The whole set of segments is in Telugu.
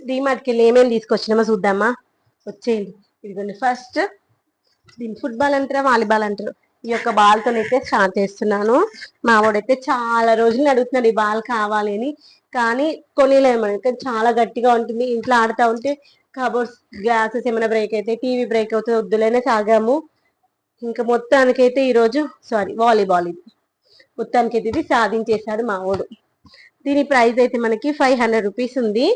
డీమార్ట్కి వెళ్ళి ఏమేమి తీసుకొచ్చినామో చూద్దామా, వచ్చేయండి. ఇదిగోండి ఫస్ట్ దీన్ని ఫుట్బాల్ అంటారా వాలీబాల్ అంటారు, ఈ యొక్క బాల్తో అయితే స్టార్ట్ చేస్తున్నాను. మా వాడైతే చాలా రోజులు అడుగుతున్నాడు ఈ బాల్ కావాలి అని, కానీ కొనిలేము మనకి, చాలా గట్టిగా ఉంటుంది. ఇంట్లో ఆడుతూ ఉంటే కబోర్డ్స్ గ్లాసెస్ ఏమైనా బ్రేక్ అయితే, టీవీ బ్రేక్ అవుతుంది, వద్దులేనే సాగాము. ఇంకా మొత్తానికైతే ఈరోజు వాలీబాల్ ఇది మొత్తానికైతే ఇది సాధించేశాడు మా వాడు. దీని ప్రైస్ అయితే మనకి 500 రూపీస్ ఉంది,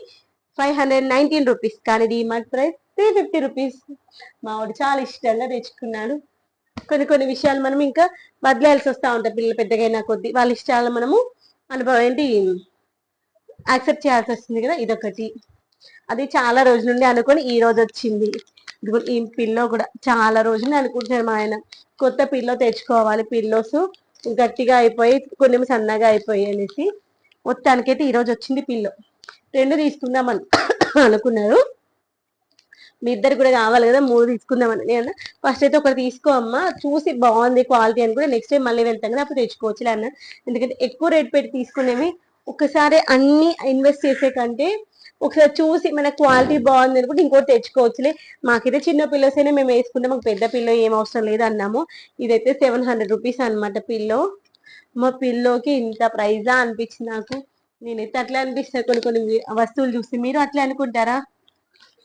519 రూపీస్. కానీ డిమార్ట్ ప్రైస్ 350 రూపీస్. మా వాడు చాలా ఇష్టంగా తెచ్చుకున్నాడు. కొన్ని విషయాలు మనం ఇంకా బదిలేయాల్సి వస్తూ ఉంటాయి, పిల్లలు పెద్దగా అయినా కొద్దీ వాళ్ళ ఇష్టాలు మనము యాక్సెప్ట్ చేయాల్సి వస్తుంది కదా. ఇదొకటి, అది చాలా రోజుల నుండి అనుకొని ఈ రోజు వచ్చింది. ఈ పిల్లో కూడా చాలా రోజులు అనుకుంటున్నారు మా ఆయన, కొత్త పిల్లో తెచ్చుకోవాలి, పిల్లోస్ గట్టిగా అయిపోయి కొన్ని సన్నగా అయిపోయి అనేసి. మొత్తానికైతే ఈరోజు వచ్చింది పిల్లో. 2 తీసుకుందామని అనుకున్నారు, మీ ఇద్దరు కూడా కావాలి కదా, 3 తీసుకుందామని. నేను ఫస్ట్ అయితే ఒకటి తీసుకో అమ్మ, చూసి బాగుంది క్వాలిటీ అని కూడా నెక్స్ట్ టైం మళ్ళీ వెళ్తాం కదా అప్పుడు తెచ్చుకోవచ్చులే అన్న. ఎందుకంటే ఎక్కువ రేట్ పెట్టి తీసుకునేవి ఒకసారి అన్ని ఇన్వెస్ట్ చేసే కంటే ఒకసారి చూసి మన క్వాలిటీ బాగుంది అనుకుంటే ఇంకోటి తెచ్చుకోవచ్చులే. మాకైతే చిన్న పిల్లోస్ అయినా మేము వేసుకుంటాం, మాకు పెద్ద పిల్లో ఏం అవసరం లేదు అన్నాము. ఇదైతే 700 రూపీస్ అనమాట పిల్లో. మా పిల్లోకి ఇంత ప్రైజా అనిపించింది నాకు. నేనైతే అట్లా అనిపిస్తాను కొన్ని వస్తువులు చూసి. మీరు అట్లా అనుకుంటారా?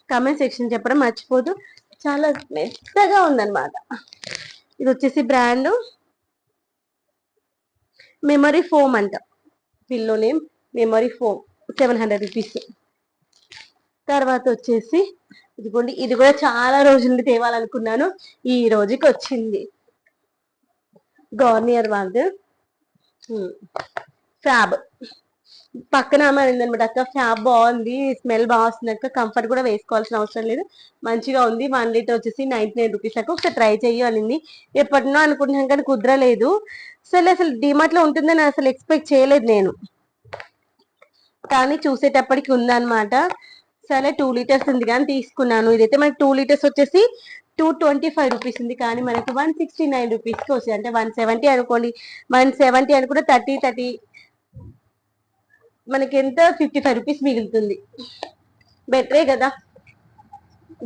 కామెంట్ సెక్షన్ చెప్పడం మర్చిపోదు. చాలా మెత్తగా ఉందన్నమాట. ఇది వచ్చేసి బ్రాండ్ మెమరీ ఫోమ్ అంట, pillow name memory foam, 700 rupees. తర్వాత వచ్చేసి ఇదిగోండి, ఇది కూడా చాలా రోజుల నుండి తేవాలనుకున్నాను, ఈ రోజుకి వచ్చింది. గార్నియర్ వాళ్ళది ఫ్యాబ్. పక్కన అయిందనమాట, అక్క ఫ్యాబ్ బాగుంది, స్మెల్ బాగా వస్తుంది అక్క, కంఫర్ట్ కూడా వేసుకోవాల్సిన అవసరం లేదు, మంచిగా ఉంది. 1 లీటర్ వచ్చేసి 99 రూపీస్ అక్క, ఒకసారి ట్రై చెయ్యి అనింది. ఎప్పటినో అనుకుంటున్నాను కానీ కుదరలేదు. అసలు డిమార్ట్ లో ఉంటుందని అసలు ఎక్స్పెక్ట్ చేయలేదు నేను, కానీ చూసేటప్పటికి ఉందన్నమాట. సరే 2 లీటర్స్ ఉంది కానీ తీసుకున్నాను. ఇదైతే మనకి 2 లీటర్స్ వచ్చేసి 225 రూపీస్ ఉంది, కానీ మనకి 169 రూపీస్కి వచ్చింది. అంటే 170 అనుకోండి, 170 అనుకుంటే 30 మనకి ఎంత 55 రూపీస్ మిగులుతుంది. బెటరే కదా,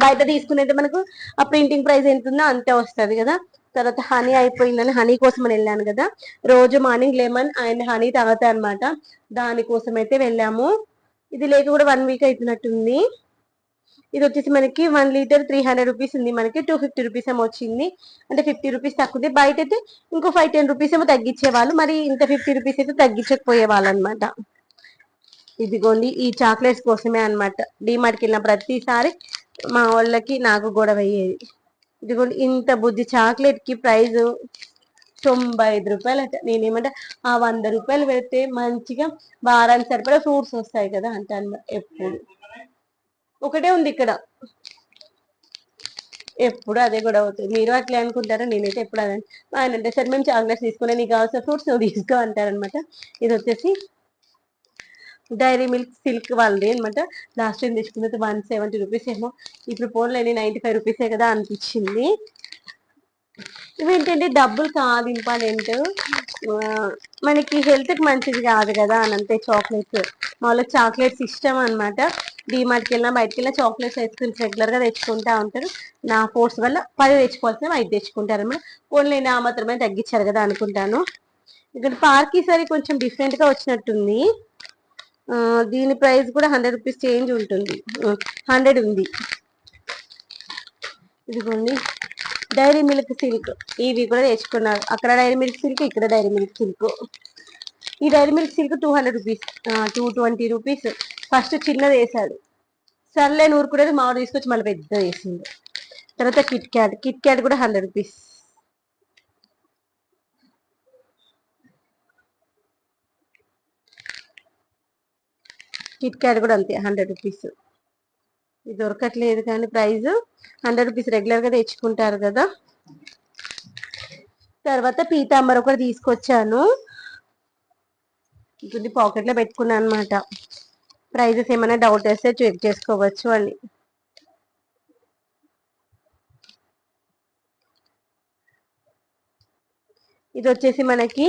బయట తీసుకునేది మనకు ఆ ప్రింటింగ్ ప్రైస్ ఎంత ఉందో అంతే వస్తుంది కదా. తర్వాత హనీ అయిపోయిందని హనీ కోసం అని వెళ్ళాను కదా, రోజు మార్నింగ్ లెమన్ అండ్ హనీ తాగుతా అనమాట, దానికోసం అయితే వెళ్ళాము. ఇది లేక కూడా 1 వీక్ అవుతున్నట్టుంది. ఇది వచ్చేసి మనకి 1 లీటర్ 300 రూపీస్ ఉంది, మనకి 250 రూపీస్ ఏమో వచ్చింది, అంటే 50 రూపీస్ తక్కువ ఉంది. బయట అయితే ఇంకో 5-10 రూపీస్ ఏమో తగ్గించేవాళ్ళు, మరి ఇంత 50 రూపీస్ అయితే తగ్గించకపోయేవాళ్ళు అనమాట. ఇదిగోండి ఈ చాక్లెట్స్ కోసమే అనమాట, డిమార్ట్కి వెళ్ళిన ప్రతిసారి మా వాళ్ళకి నాకు గొడవ అయ్యేది. ఇదిగోండి ఇంత బుద్ధి చాక్లెట్ కి ప్రైస్ 95 రూపాయలు అట. నేనేమంటే ఆ 100 రూపాయలు పెడితే మంచిగా వారానికి సరిపడా ఫ్రూట్స్ వస్తాయి కదా అంటాను. ఎప్పుడు ఒకటే ఉంది ఇక్కడ, ఎప్పుడు అదే గొడవ అవుతుంది. మీరు అట్లే అనుకుంటారా? నేనైతే ఎప్పుడు అదే. ఆయన అంటే సరే మేము చాక్లెట్స్ తీసుకునే, నీకు కావాల్సిన ఫ్రూట్స్ నువ్వు తీసుకో అంటారనమాట. ఇది వచ్చేసి డైరీ మిల్క్ సిల్క్ వాళ్ళది అనమాట. లాస్ట్ టైం తీసుకున్నది 170 రూపీస్ ఏమో, ఇప్పుడు పోన్లేని 95 రూపీసే కదా అనిపించింది. ఇవేంటంటే డబ్బులు కాదు ఇంపార్టెంట్, మనకి హెల్త్కి మంచిది కాదు కదా అని అంతే. చాక్లెట్స్ మాలో చాక్లెట్స్ ఇష్టం అనమాట. డిమార్ట్కి వెళ్ళినా బయటకు వెళ్ళినా చాక్లెట్స్ ఐస్ క్రీమ్స్ రెగ్యులర్గా తెచ్చుకుంటా ఉంటారు. నా ఫోర్స్ వల్ల 10 తెచ్చుకోవాల్సిన 5 తెచ్చుకుంటారు అనమాట. పోన్లేని ఆ మాత్రమే తగ్గించారు కదా అనుకుంటాను. ఇక్కడ పార్క్ ఈసారి కొంచెం డిఫరెంట్గా వచ్చినట్టుంది. దీని ప్రైస్ కూడా 100 రూపీస్ చేంజ్ ఉంటుంది, 100 ఉంది. ఇదిగోండి డైరీ మిల్క్ సిల్క్, ఇవి కూడా తెచ్చుకున్నారు. అక్కడ డైరీ మిల్క్ సిల్క్, ఇక్కడ డైరీ మిల్క్ సిల్క్. ఈ Dairy Milk Silk 200 rupees, 220 rupees. First చిన్నది వేసాడు, సర్లే నూరుకునేది మామిడి తీసుకొచ్చి మళ్ళీ పెద్ద వేసింది. తర్వాత కిట్ క్యాట్ కూడా 100 రూపీస్. కిట్ క్యాట్ కూడా అంతే 100 రూపీస్. ఇది దొరకట్లేదు కానీ ప్రైస్ 100 రూపీస్, రెగ్యులర్గా తెచ్చుకుంటారు కదా. తర్వాత పీతాంబర్ ఒకటి తీసుకొచ్చాను, ఇది పాకెట్లో పెట్టుకున్నాను అనమాట. ప్రైజెస్ ఏమైనా డౌట్ వస్తే చెక్ చేసుకోవచ్చు అని. ఇది వచ్చేసి మనకి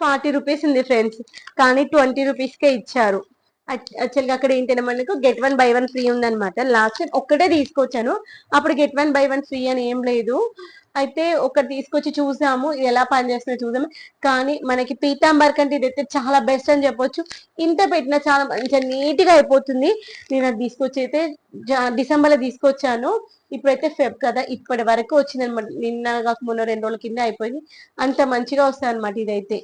40 రూపీస్ ఉంది ఫ్రెండ్స్, కానీ 20 రూపీస్కే ఇచ్చారు. యాక్చువల్గా అక్కడ ఏంటంటే మనకు get one by one free ఉందన్నమాట. లాస్ట్ టైం ఒక్కటే తీసుకొచ్చాను, అప్పుడు get one by one free అని ఏం లేదు. అయితే ఒకటి తీసుకొచ్చి చూసాము, ఇది ఎలా పనిచేస్తుందో చూసాము. కానీ మనకి పీతాంబర్ కంటే ఇదైతే చాలా బెస్ట్ అని చెప్పొచ్చు. ఇంత పెట్టినా చాలా మంచిగా నీట్ గా అయిపోతుంది. నేను అది తీసుకొచ్చి అయితే డిసెంబర్ లో తీసుకొచ్చాను. ఇప్పుడైతే ఫెబ్ కదా, ఇప్పటి వరకు వచ్చింది అనమాట. నిన్న కాక మొన్న 2 రోజుల కింద అయిపోయింది. అంత మంచిగా వస్తాయి అనమాట ఇదైతే.